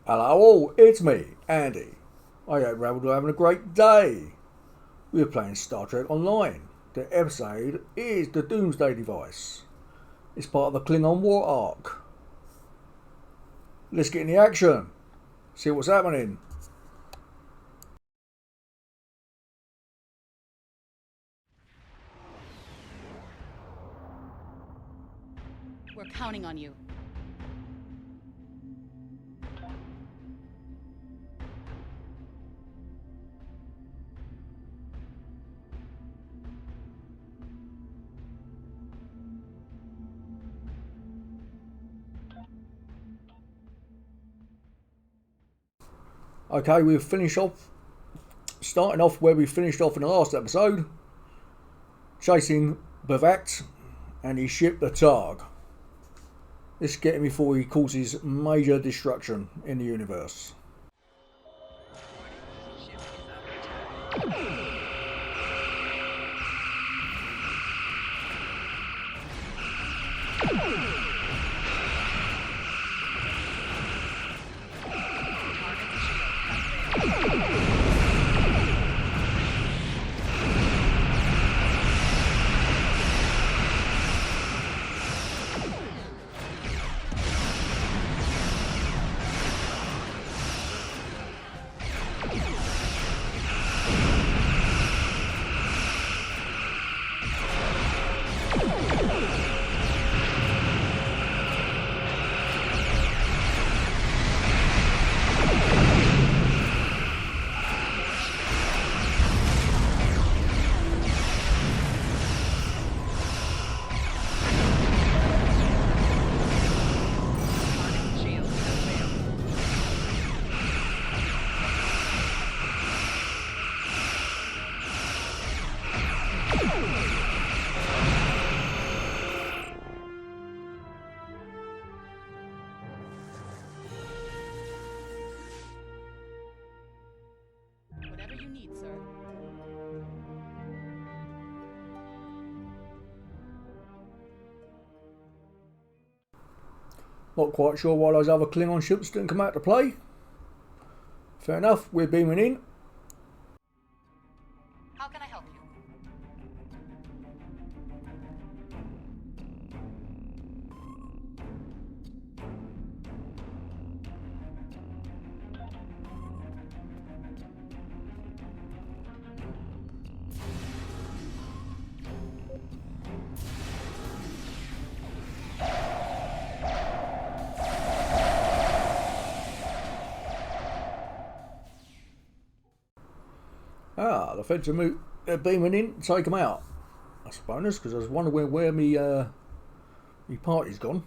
Hello all, it's me, Andy. I hope you're all having a great day. We're playing Star Trek Online. The episode is the Doomsday device. It's part of the Klingon war arc. Let's get in the action. See what's happening. We're counting on you. Okay, we've finished off, starting off where we finished off in the last episode, chasing Bavact and his ship, the Targ. Let's get him before he causes major destruction in the universe. Whatever you need, sir. Not quite sure why those other Klingon ships didn't come out to play. Fair enough, we're beaming in. How can I help you? The feds are beaming in to take them out. That's a bonus, because I was wondering where me party's gone.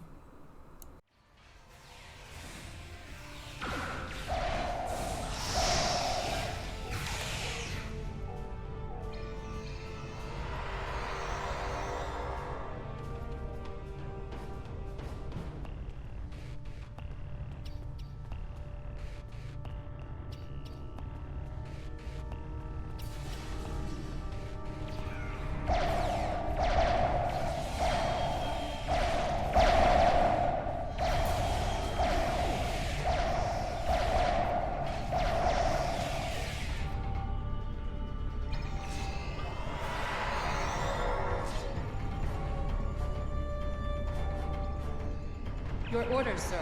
Your orders, sir.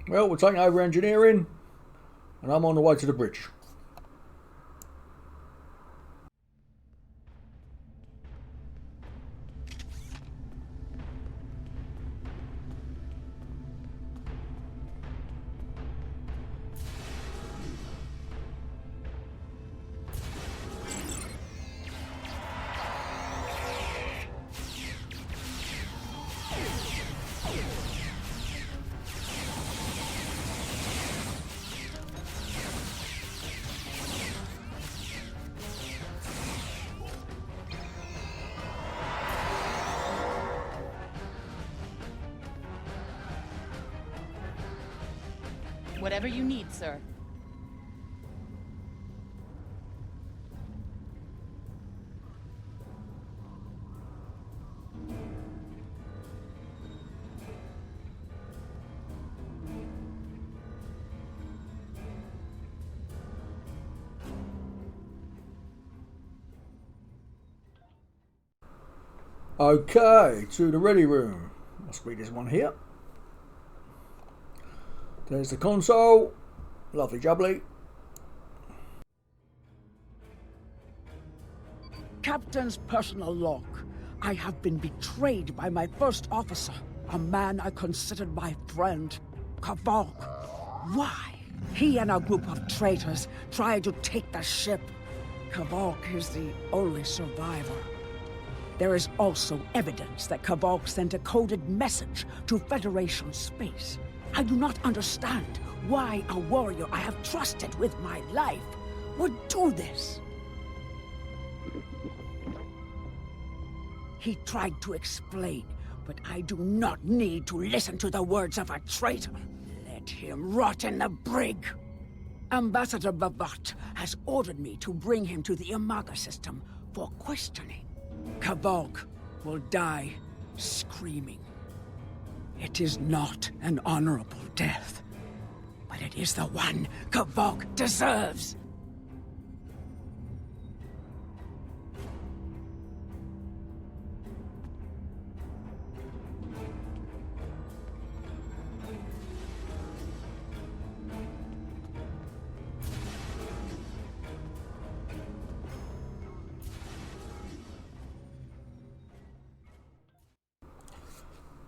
Well, we're taking over engineering, and I'm on the way to the bridge. Whatever you need, sir. Okay, to the ready room. Must be this one here. There's the console. Lovely jubbly. Captain's personal log. I have been betrayed by my first officer, a man I considered my friend, Kavok. Why? He and a group of traitors tried to take the ship. Kavok is the only survivor. There is also evidence that Kavok sent a coded message to Federation space. I do not understand why a warrior I have trusted with my life would do this. He tried to explain, but I do not need to listen to the words of a traitor. Let him rot in the brig. Ambassador Bavat has ordered me to bring him to the Imaga system for questioning. Kavok will die screaming. It is not an honorable death, but it is the one Kavok deserves.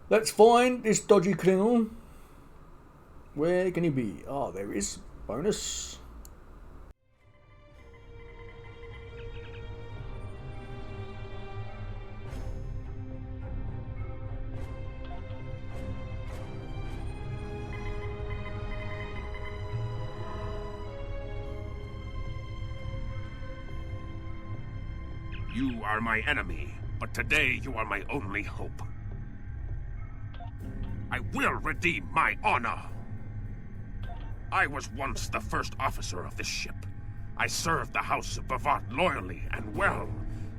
Let's find this dodgy Klingon. Where can he be? Ah, there he is. Bonus. You are my enemy, but today you are my only hope. I will redeem my honor. I was once the first officer of this ship. I served the House of Bavat loyally and well,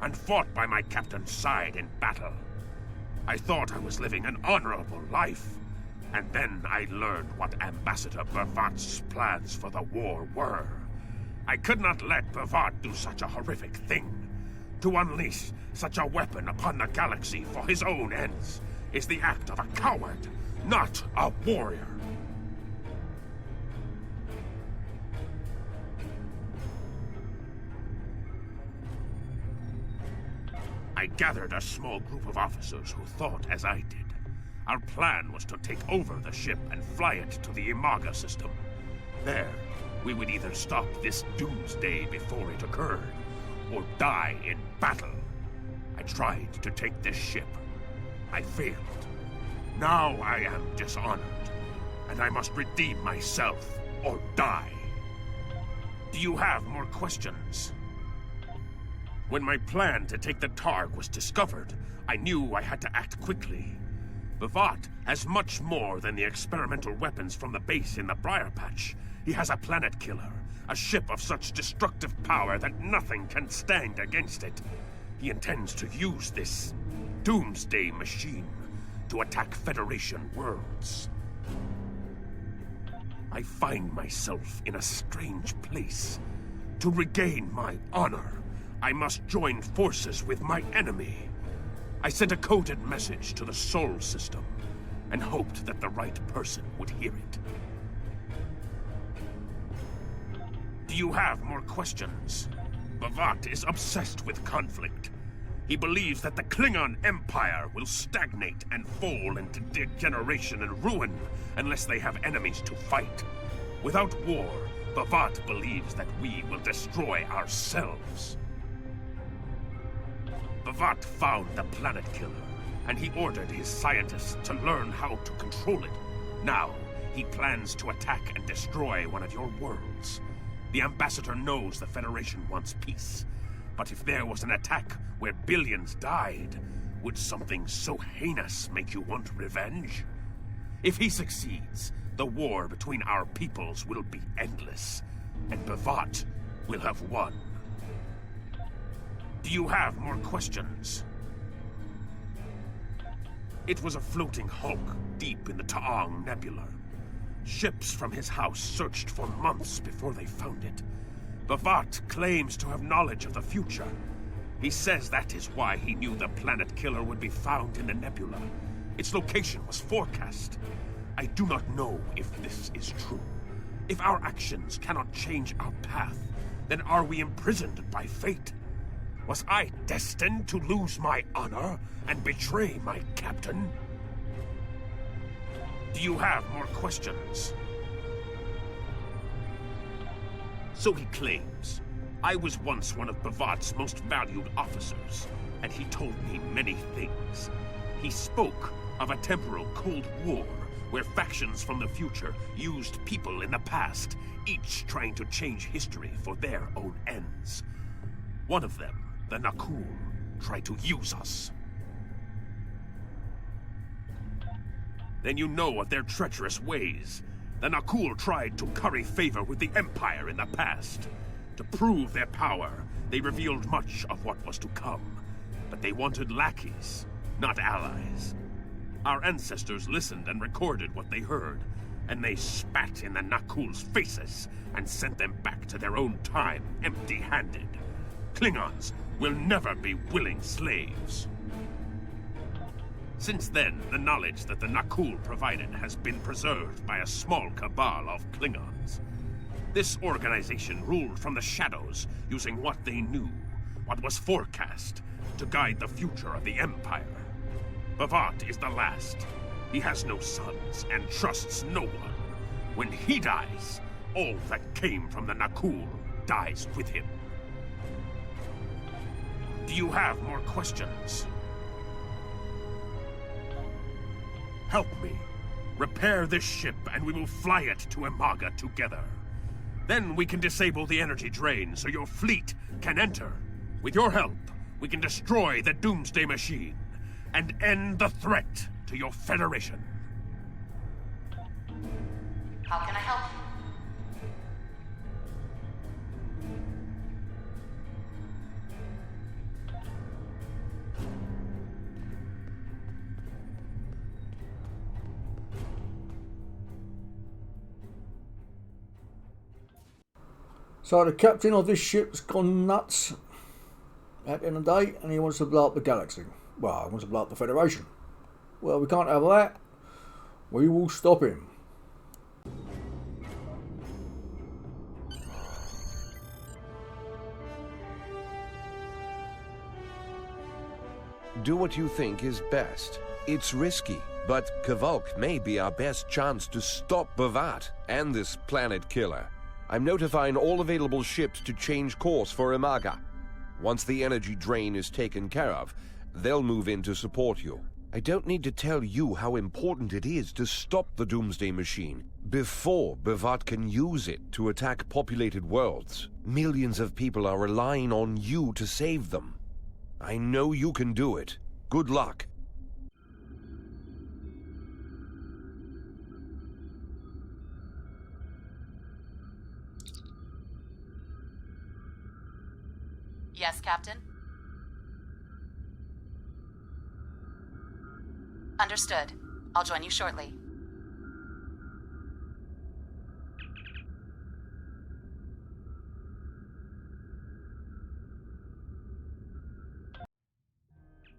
and fought by my captain's side in battle. I thought I was living an honorable life, and then I learned what Ambassador Bavat's plans for the war were. I could not let Bavat do such a horrific thing. To unleash such a weapon upon the galaxy for his own ends is the act of a coward, not a warrior. I gathered a small group of officers who thought as I did. Our plan was to take over the ship and fly it to the Imaga system. There, we would either stop this doomsday before it occurred, or die in battle. I tried to take this ship. I failed. Now I am dishonored, and I must redeem myself or die. Do you have more questions? When my plan to take the Targ was discovered, I knew I had to act quickly. Bavat has much more than the experimental weapons from the base in the Briar Patch. He has a planet killer, a ship of such destructive power that nothing can stand against it. He intends to use this doomsday machine to attack Federation worlds. I find myself in a strange place. To regain my honor, I must join forces with my enemy. I sent a coded message to the Sol system and hoped that the right person would hear it. Do you have more questions? Bavat is obsessed with conflict. He believes that the Klingon Empire will stagnate and fall into degeneration and ruin unless they have enemies to fight. Without war, Bavat believes that we will destroy ourselves. Bavat found the planet killer, and he ordered his scientists to learn how to control it. Now, he plans to attack and destroy one of your worlds. The Ambassador knows the Federation wants peace. But if there was an attack where billions died, would something so heinous make you want revenge? If he succeeds, the war between our peoples will be endless, and Bavat will have won. Do you have more questions? It was a floating hulk deep in the Taang Nebula. Ships from his house searched for months before they found it. Bavat claims to have knowledge of the future. He says that is why he knew the planet killer would be found in the nebula. Its location was forecast. I do not know if this is true. If our actions cannot change our path, then are we imprisoned by fate? Was I destined to lose my honor and betray my captain? Do you have more questions? So he claims. I was once one of Bavat's most valued officers, and he told me many things. He spoke of a temporal Cold War, where factions from the future used people in the past, each trying to change history for their own ends. One of them, the Nakul, tried to use us. Then you know of their treacherous ways. The Nakul tried to curry favor with the Empire in the past. To prove their power, they revealed much of what was to come. But they wanted lackeys, not allies. Our ancestors listened and recorded what they heard, and they spat in the Nakul's faces and sent them back to their own time empty-handed. Klingons will never be willing slaves. Since then, the knowledge that the Nakul provided has been preserved by a small cabal of Klingons. This organization ruled from the shadows, using what they knew, what was forecast, to guide the future of the Empire. Bavat is the last. He has no sons and trusts no one. When he dies, all that came from the Nakul dies with him. Do you have more questions? Help me. Repair this ship and we will fly it to Imaga together. Then we can disable the energy drain so your fleet can enter. With your help, we can destroy the doomsday machine and end the threat to your Federation. How can I help you? So the captain of this ship's gone nuts at the end of the day, and he wants to blow up the galaxy. Well, he wants to blow up the Federation. Well, we can't have that. We will stop him. Do what you think is best. It's risky, but Kavalk may be our best chance to stop Bavat and this planet killer. I'm notifying all available ships to change course for Imaga. Once the energy drain is taken care of, they'll move in to support you. I don't need to tell you how important it is to stop the Doomsday Machine before Bavat can use it to attack populated worlds. Millions of people are relying on you to save them. I know you can do it. Good luck. Yes, Captain? Understood. I'll join you shortly.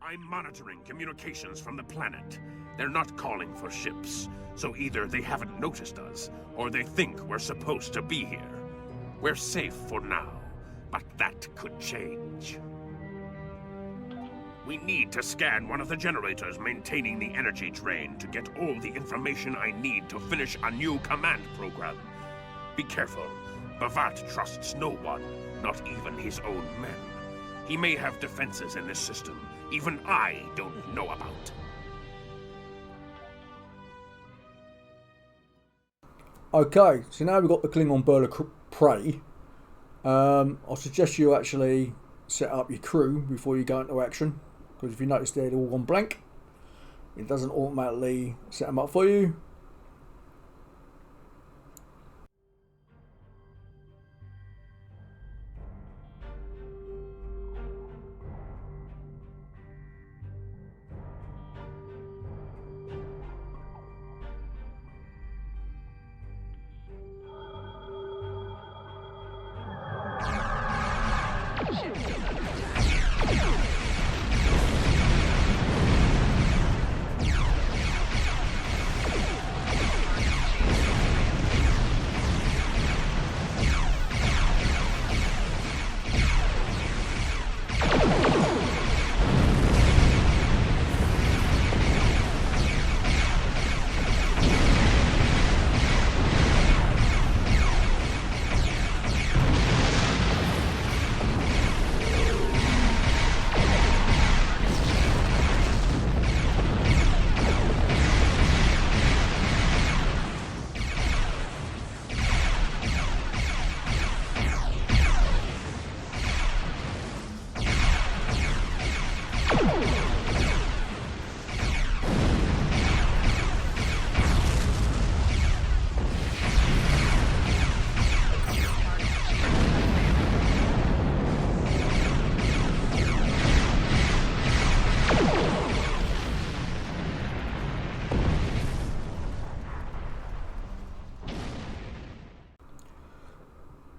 I'm monitoring communications from the planet. They're not calling for ships, so either they haven't noticed us, or they think we're supposed to be here. We're safe for now, but that could change. We need to scan one of the generators maintaining the energy drain to get all the information I need to finish a new command program. Be careful. Bavat trusts no one, not even his own men. He may have defenses in this system even I don't know about. Okay, so now we've got the Klingon bird of prey. I'll suggest you actually set up your crew before you go into action, because if you notice they're all gone blank, it doesn't automatically set them up for you.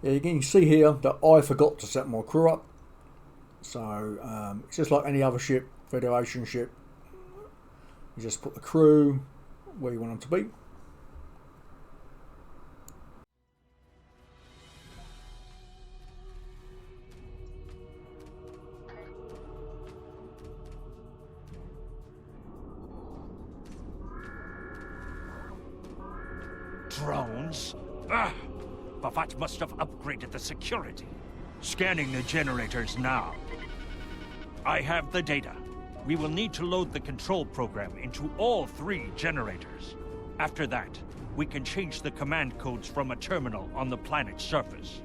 Yeah, you can see here that I forgot to set my crew up. So it's just like any other ship, Federation ship. You just put the crew where you want them to be. Drones? Ah! Bavat must have upgraded the security. Scanning the generators now. I have the data. We will need to load the control program into all 3 generators. After that, we can change the command codes from a terminal on the planet's surface.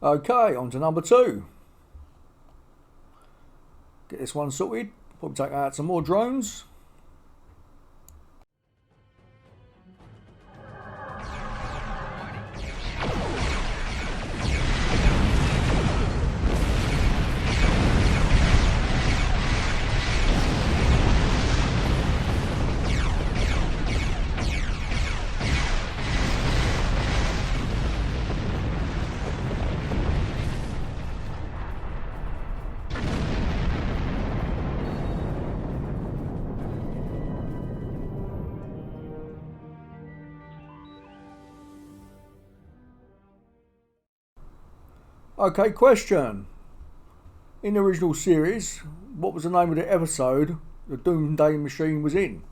Okay, on to number 2. Get this one sorted. Probably take out some more drones. Okay, question. In the original series, what was the name of the episode the Doomsday machine was in?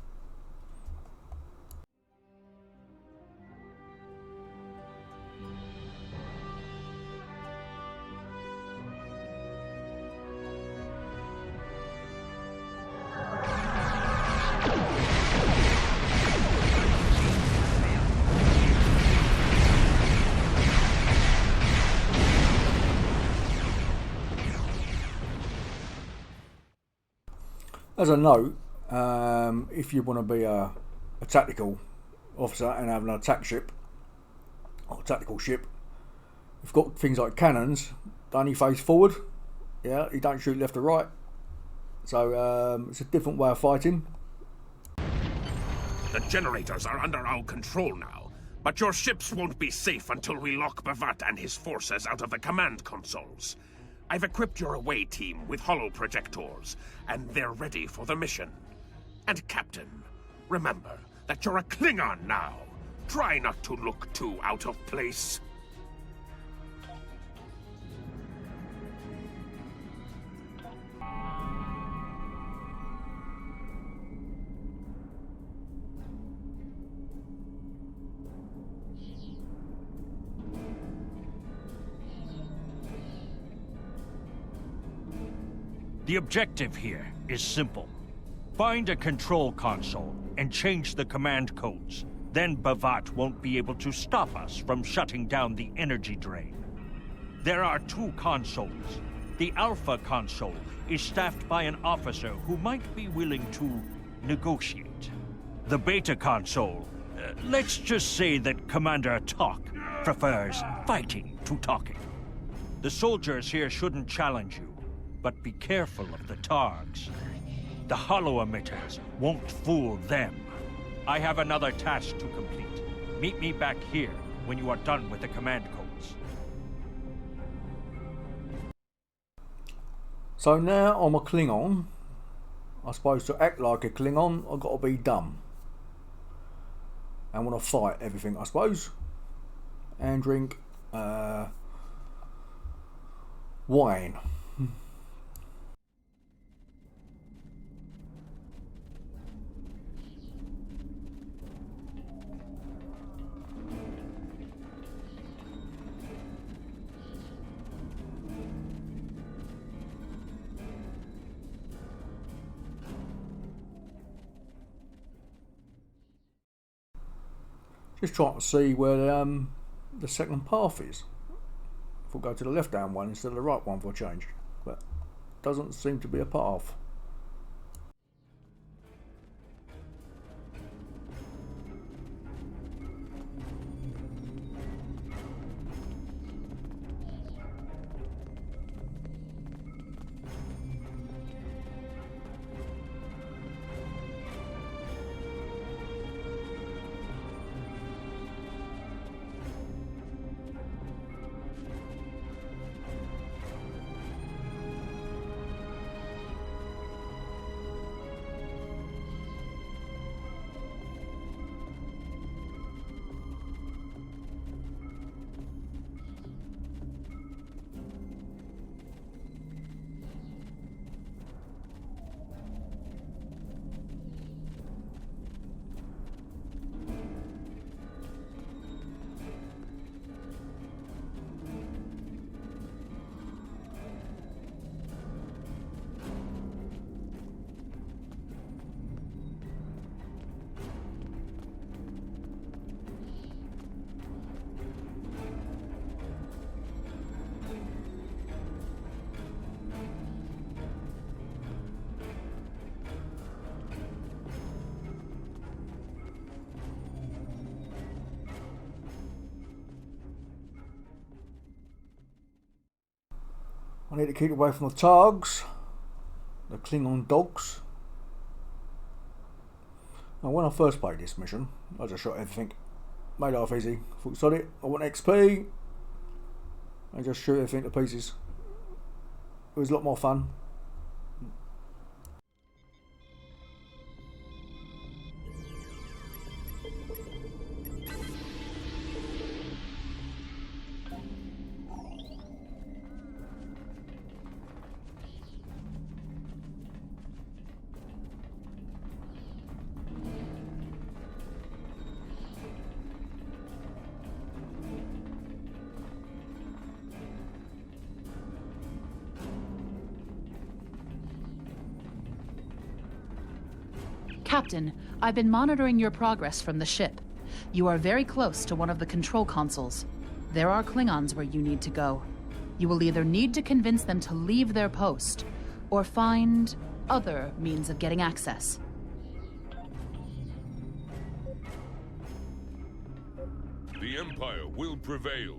As a note, if you want to be a tactical officer and have an attack ship or tactical ship, you've got things like cannons. They only face forward. Yeah, you don't shoot left or right. So it's a different way of fighting. The generators are under our control now, but your ships won't be safe until we lock Bavat and his forces out of the command consoles. I've equipped your away team with holo projectors, and they're ready for the mission. And Captain, remember that you're a Klingon now. Try not to look too out of place. The objective here is simple. Find a control console and change the command codes. Then Bavat won't be able to stop us from shutting down the energy drain. There are 2 consoles. The Alpha console is staffed by an officer who might be willing to negotiate. The Beta console, let's just say that Commander Talk prefers fighting to talking. The soldiers here shouldn't challenge you. But be careful of the Targs. The holo emitters won't fool them. I have another task to complete. Meet me back here when you are done with the command codes. So now I'm a Klingon. I'm supposed to act like a Klingon. I've got to be dumb. And want to fight everything, I suppose. And drink wine. Just trying to see where the second path is. If we'll go to the left hand one instead of the right one for a change. But doesn't seem to be a path. I need to keep away from the Targs, the Klingon dogs. Now, when I first played this mission, I just shot everything. Made life easy. Thought, sod it, I want XP. And just shoot everything to pieces. It was a lot more fun. Captain, I've been monitoring your progress from the ship. You are very close to one of the control consoles. There are Klingons where you need to go. You will either need to convince them to leave their post, or find other means of getting access. The Empire will prevail.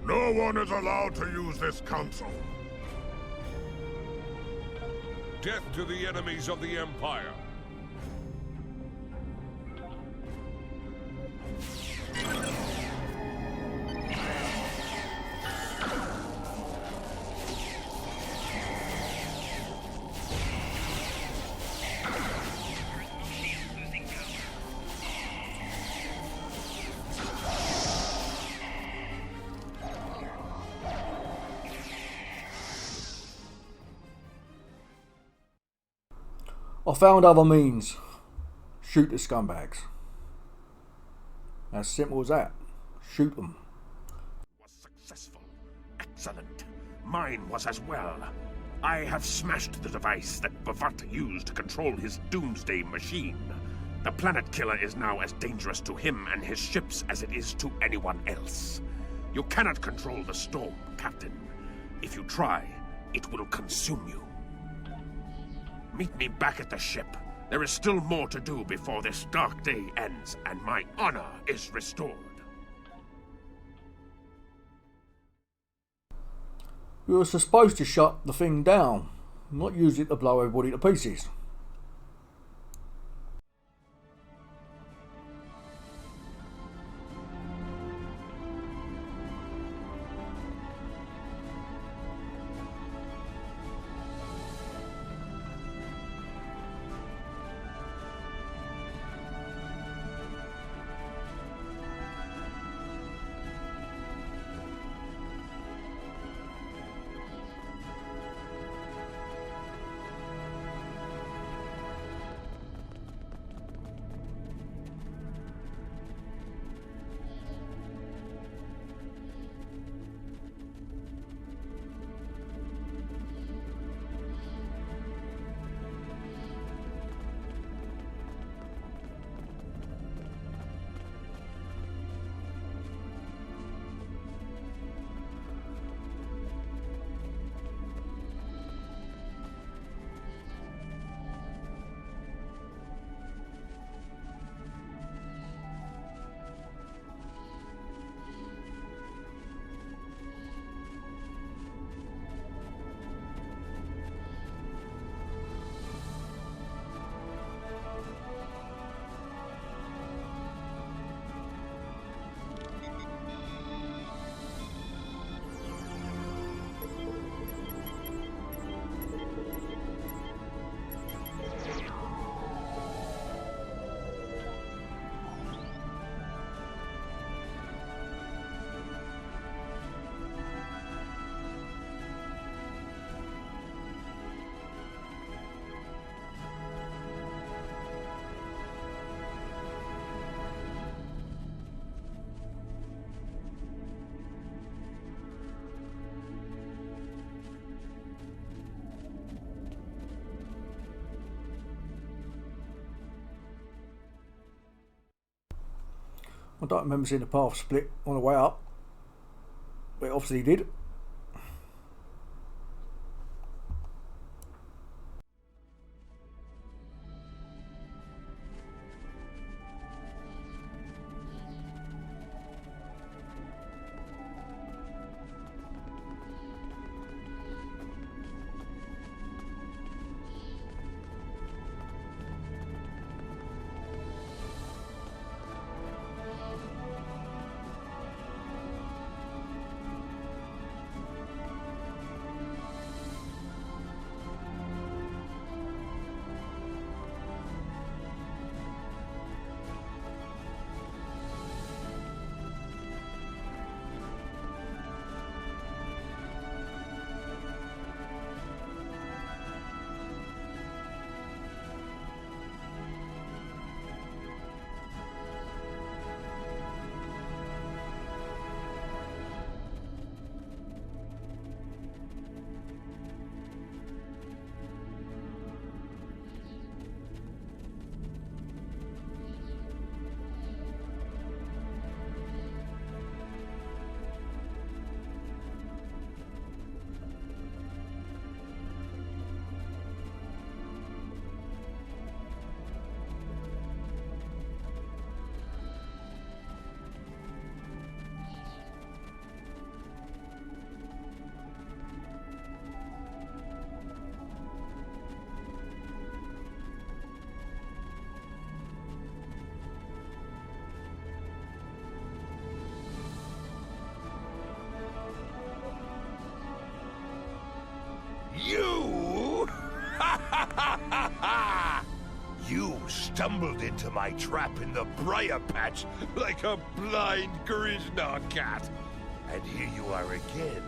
No one is allowed to use this console. Death to the enemies of the Empire. I found other means. Shoot the scumbags. As simple as that. Shoot them. Was successful. Excellent. Mine was as well. I have smashed the device that Bavat used to control his doomsday machine. The planet killer is now as dangerous to him and his ships as it is to anyone else. You cannot control the storm, Captain. If you try, it will consume you. Meet me back at the ship. There is still more to do before this dark day ends, and my honor is restored. We were supposed to shut the thing down, not use it to blow everybody to pieces. I don't remember seeing the path split on the way up, but it obviously did. You? Ha ha ha ha ha! You stumbled into my trap in the briar patch like a blind Krishna cat. And here you are again,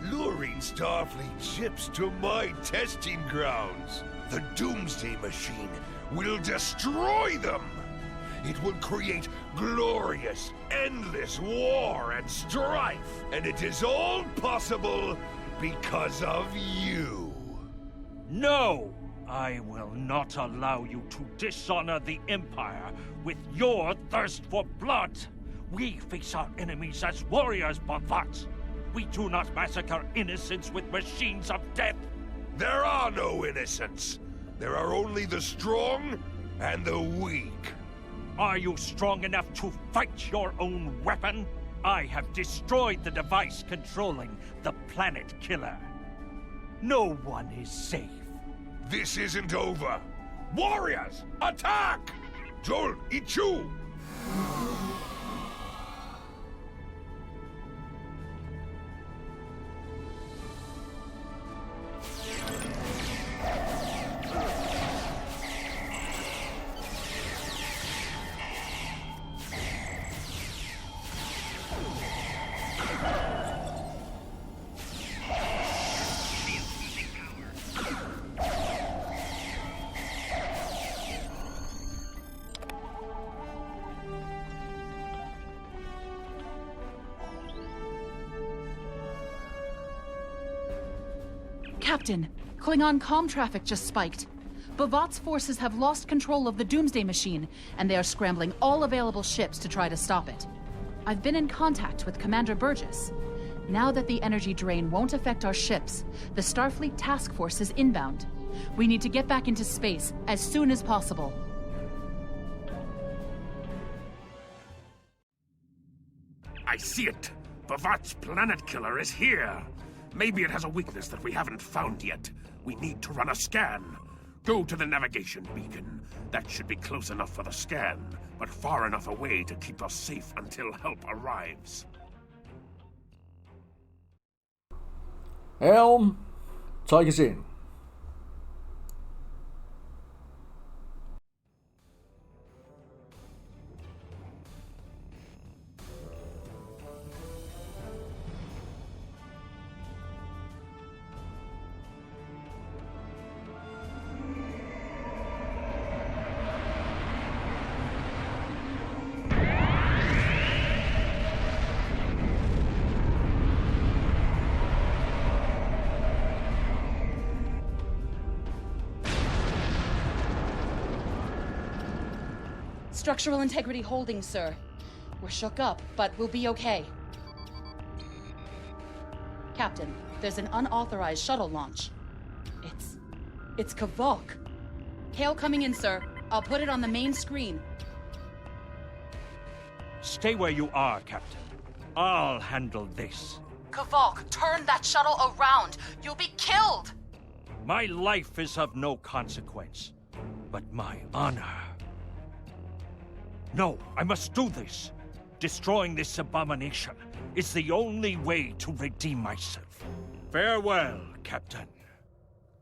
luring Starfleet ships to my testing grounds. The doomsday machine will destroy them. It will create glorious, endless war and strife. And it is all possible because of you. No! I will not allow you to dishonor the Empire with your thirst for blood. We face our enemies as warriors, Bhavat. We do not massacre innocents with machines of death. There are no innocents. There are only the strong and the weak. Are you strong enough to fight your own weapon? I have destroyed the device controlling the planet killer. No one is safe. This isn't over. Warriors, attack! Joel, Ichu! Captain, Klingon comm traffic just spiked. Bhavat's forces have lost control of the Doomsday Machine, and they are scrambling all available ships to try to stop it. I've been in contact with Commander Burgess. Now that the energy drain won't affect our ships, the Starfleet task force is inbound. We need to get back into space as soon as possible. I see it. Bhavat's planet killer is here. Maybe it has a weakness that we haven't found yet. We need to run a scan. Go to the navigation beacon. That should be close enough for the scan, but far enough away to keep us safe until help arrives. Helm, take us in. Structural integrity holding, sir. We're shook up, but we'll be okay. Captain, there's an unauthorized shuttle launch. It's Kavok. Hail coming in, sir. I'll put it on the main screen. Stay where you are, Captain. I'll handle this. Kavok, turn that shuttle around. You'll be killed! My life is of no consequence, but my honor. No, I must do this. Destroying this abomination is the only way to redeem myself. Farewell, Captain.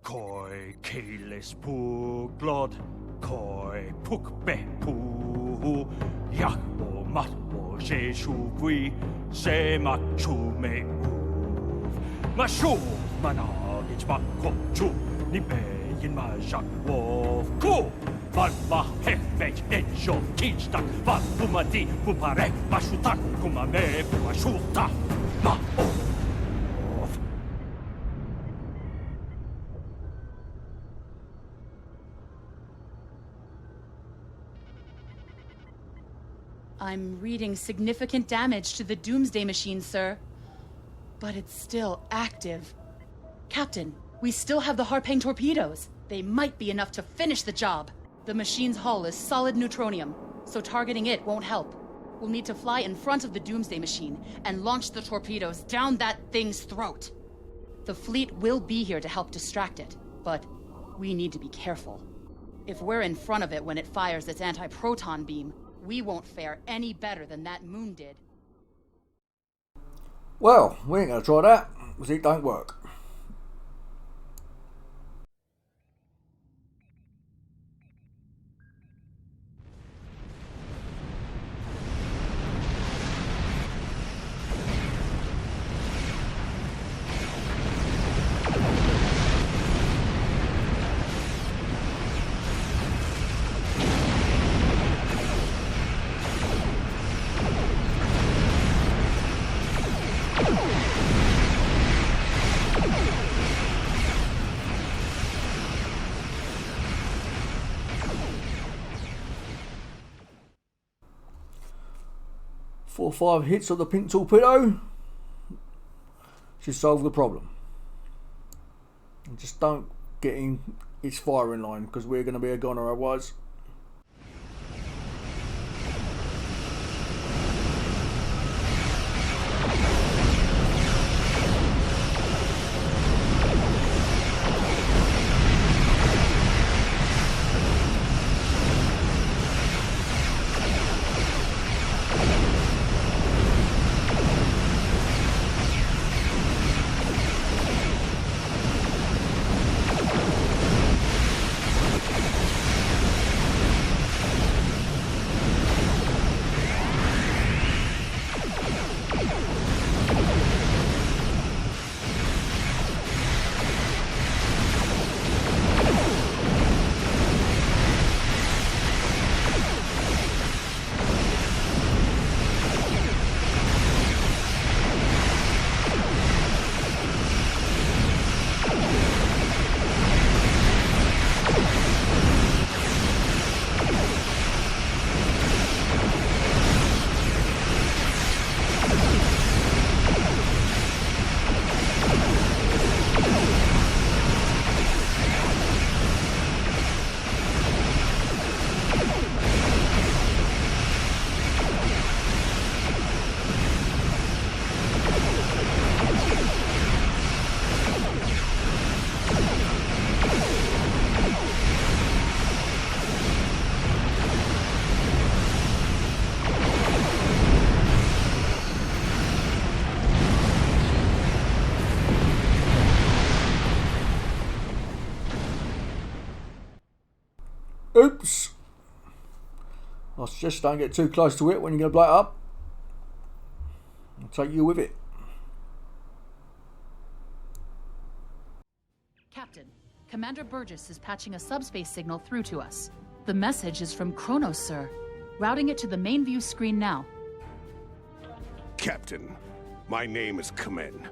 Koi keles pu glod, koi puk be pu, yakbo matbo she shugui, se machu me uv. Mashu managich bakko chu, ni be in ma jak wolf ku. Van ma hefej ejo kichtak, van pumadi pupare, mashutak kumame puashuta, ma of. I'm reading significant damage to the Doomsday Machine, sir. But it's still active. Captain, we still have the Harpang torpedoes. They might be enough to finish the job. The machine's hull is solid neutronium, so targeting it won't help. We'll need to fly in front of the Doomsday Machine and launch the torpedoes down that thing's throat. The fleet will be here to help distract it, but we need to be careful. If we're in front of it when it fires its anti-proton beam, we won't fare any better than that moon did. Well, we ain't gonna try that, because it don't work. 4 or 5 hits of the pink torpedo should solve the problem. And just don't get in its firing line, because we're going to be a goner otherwise. Oops. I suggest don't get too close to it when you're going to blow it up. I'll take you with it. Captain, Commander Burgess is patching a subspace signal through to us. The message is from Kronos, sir. Routing it to the main view screen now. Captain, my name is Kamen.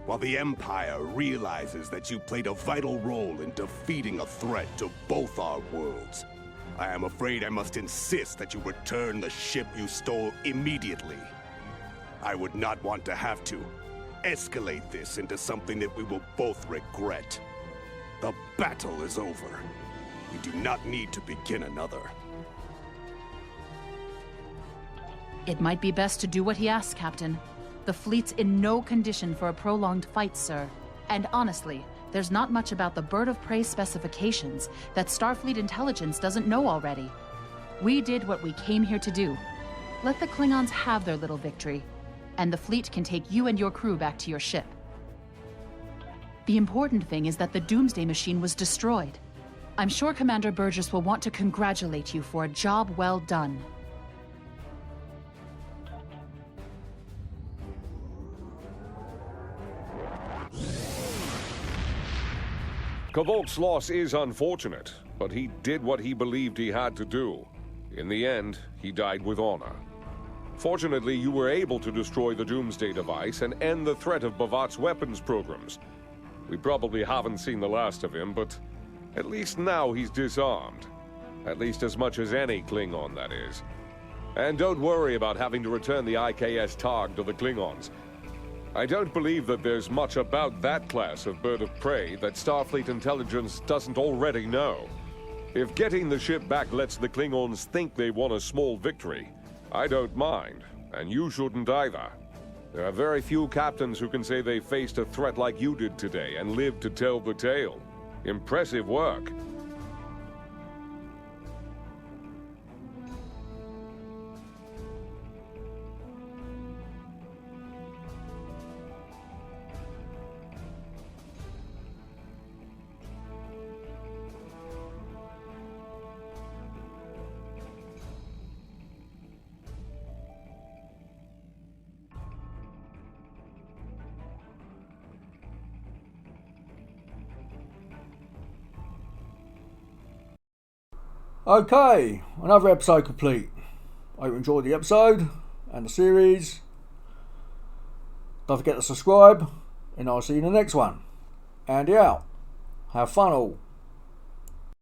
While the Empire realizes that you played a vital role in defeating a threat to both our worlds, I am afraid I must insist that you return the ship you stole immediately. I would not want to have to escalate this into something that we will both regret. The battle is over. We do not need to begin another. It might be best to do what he asks, Captain. The fleet's in no condition for a prolonged fight, sir. And honestly, there's not much about the Bird of Prey specifications that Starfleet intelligence doesn't know already. We did what we came here to do. Let the Klingons have their little victory, and the fleet can take you and your crew back to your ship. The important thing is that the Doomsday machine was destroyed. I'm sure Commander Burgess will want to congratulate you for a job well done. Kvolk's loss is unfortunate, but he did what he believed he had to do. In the end, he died with honor. Fortunately, you were able to destroy the Doomsday device and end the threat of Bavat's weapons programs. We probably haven't seen the last of him, but at least now he's disarmed. At least as much as any Klingon, that is. And don't worry about having to return the IKS Targ to the Klingons. I don't believe that there's much about that class of bird of prey that Starfleet intelligence doesn't already know. If getting the ship back lets the Klingons think they won a small victory, I don't mind, and you shouldn't either. There are very few captains who can say they faced a threat like you did today and lived to tell the tale. Impressive work. Okay, another episode complete. I hope you enjoyed the episode and the series. Don't forget to subscribe, and I'll see you in the next one. Andy out. Have fun all.